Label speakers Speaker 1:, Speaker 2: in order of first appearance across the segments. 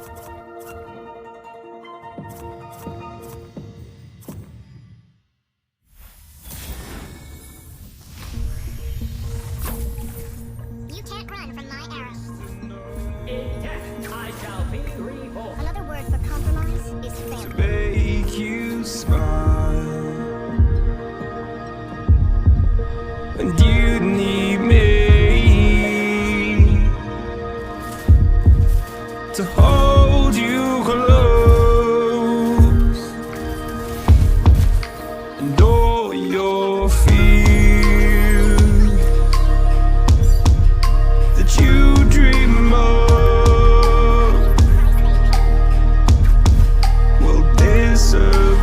Speaker 1: You can't run from my arrow.
Speaker 2: In death, I shall be reborn.
Speaker 1: Another word for compromise is failure.
Speaker 3: Make you smile, and you need me to hold you close, and all your fears that you dream of will disappear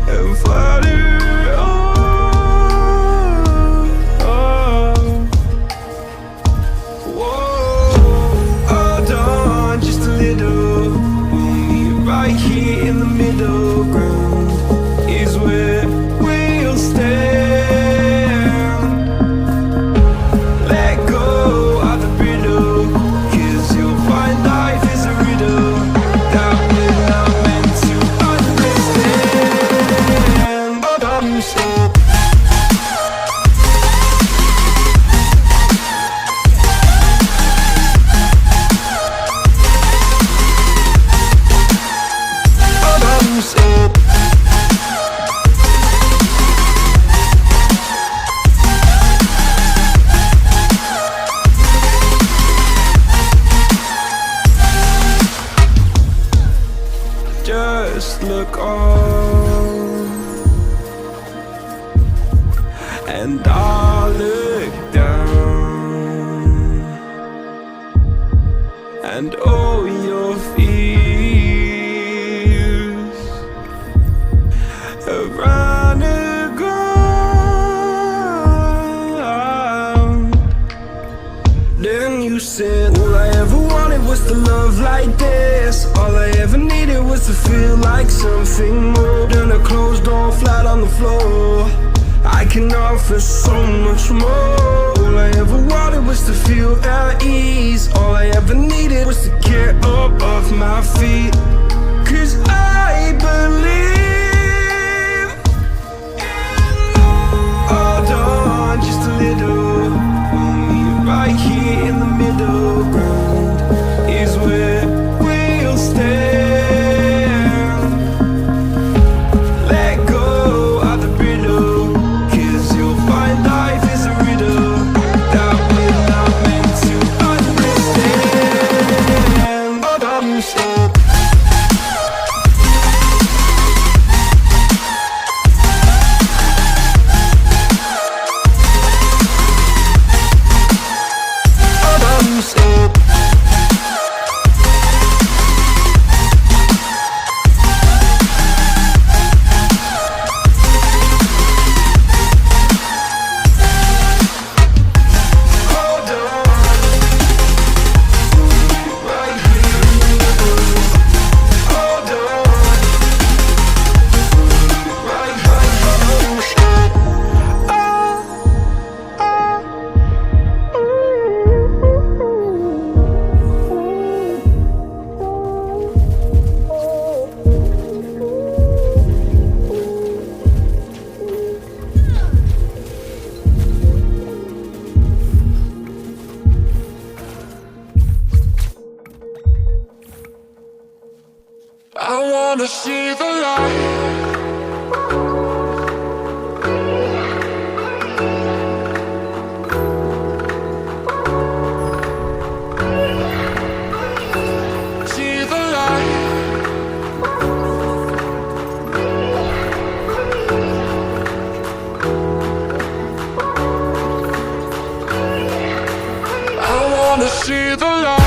Speaker 3: and flutter on. Whoa, hold on just a little. We'll meet right here in the middle ground is where we'll stand. Let go of the brittle, 'cause you'll find life is a riddle that we're not meant to understand. But I'm so just look on, and I'll look down, and all your fears have run aground. Then you said, all I ever wanted was to love like this. All I ever needed was to feel like something more than a closed door flat on the floor. I can offer so much more. All I ever wanted was to feel at ease. All I ever needed was to get up off my feet. 'Cause I believe in love. Hold on just a little. We'll meet right here in the middle ground is where we'll stand. Let go of the brittle, 'cause you'll find life is a riddle that we're not meant to understand. But I'm so I wanna see the light. See the light. I wanna see the light.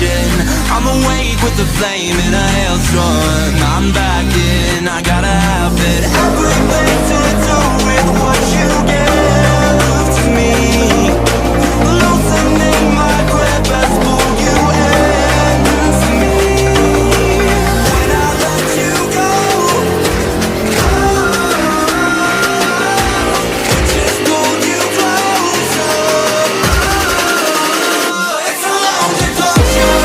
Speaker 4: ocean. I'm awake with the flame in a hailstorm. I'm back in, I got a habit. Everything to do with what you give to me. Loosening my grip as pull you into me. When I let you go, it just pulled you closer. It's a long departure.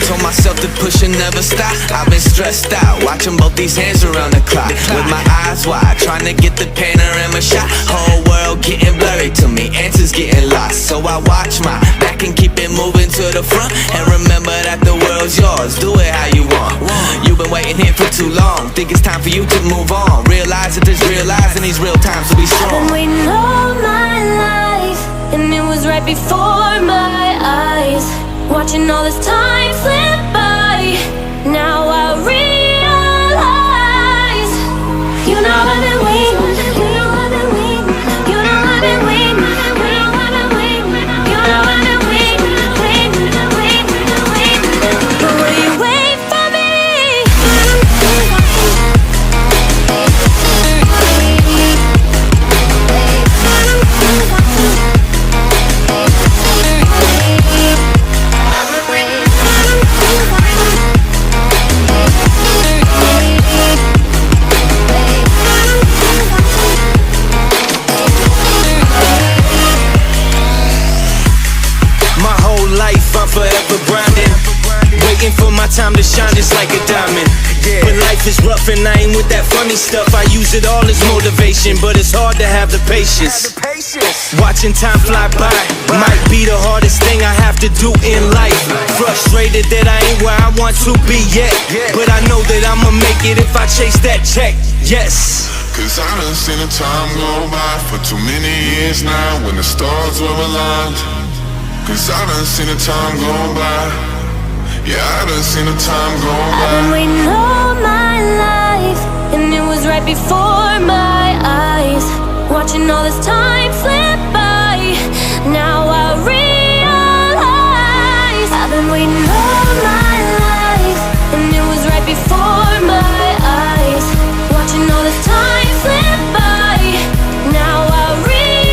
Speaker 4: Told myself to push and never stop. I've been stressed out, watching both these hands around the clock. With my eyes wide, trying to get the panorama shot. Whole world getting blurry to me, answers getting lost. So I watch my back and keep it moving to the front. And remember that the world's yours, do it how you want. You've been waiting here for too long, think it's time for you to move on. Realize that there's real lies in these real times to be strong.
Speaker 5: I've been waiting all my life, and it was right before my eyes. Watching all this time slip by, now I realize. You know I've been waiting, you know I've been waiting, you know I've been waiting, you know I've been waiting, you know I've been waiting, waiting, waiting, waiting. But will you wait for me?
Speaker 3: I'm forever grinding, waiting for my time to shine just like a diamond. When life is rough and I ain't with that funny stuff, I use it all as motivation, but it's hard to have the patience. Watching time fly by might be the hardest thing I have to do in life. Frustrated that I ain't where I want to be yet, but I know that I'ma make it if I chase that check. Yes.
Speaker 6: Cause I done seen the time go by for too many years now when the stars were aligned. Cause I done seen the time go by. Yeah, I done seen the time go by.
Speaker 5: I've been waiting all my life, and it was right before my eyes. Watching all this time slip by, now I realize. I've been waiting all my life, and it was right before my eyes. Watching all this time slip by, now I realize.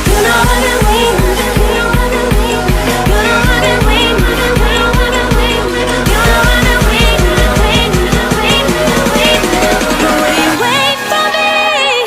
Speaker 5: You know I've been waiting, you know I've been waiting, you know I've been waiting, you know I've been waiting, you know I've been waiting, waiting, waiting, waiting. But will you wait for me?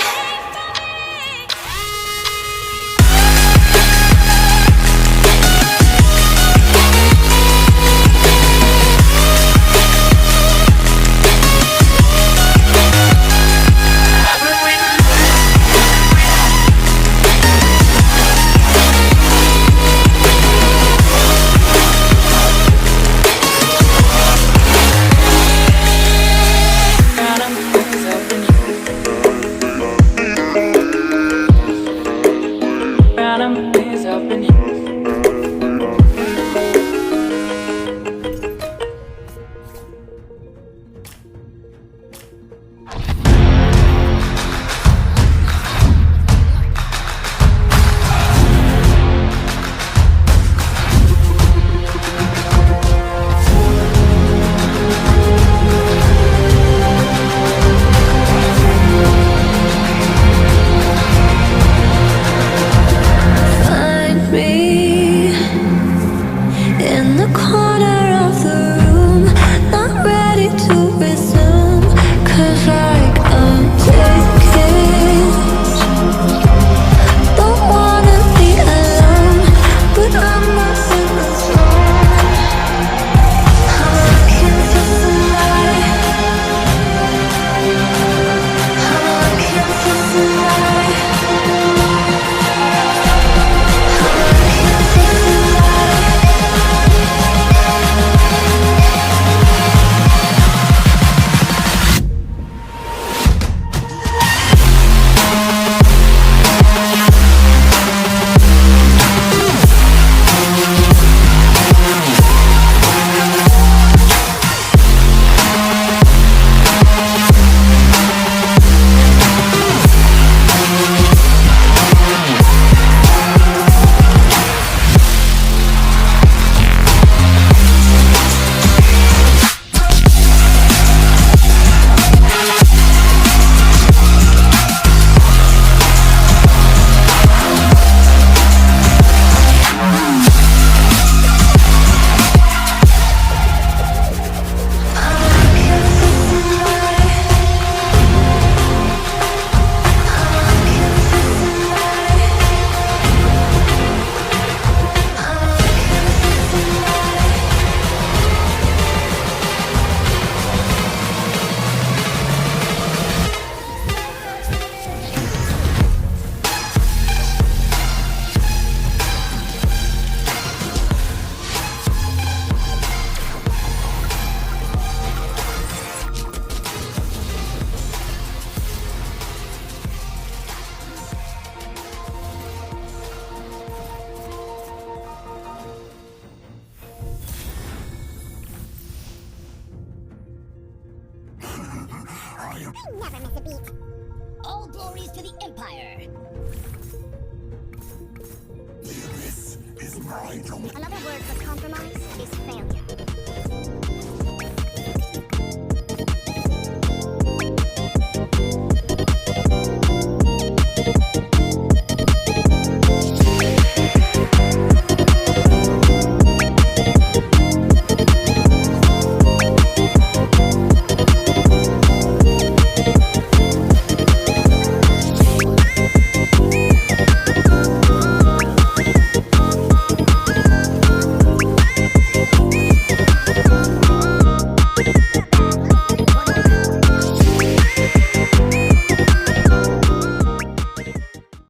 Speaker 1: You never miss a beat.
Speaker 7: All glories to the Empire.
Speaker 1: Another word for compromise is failure.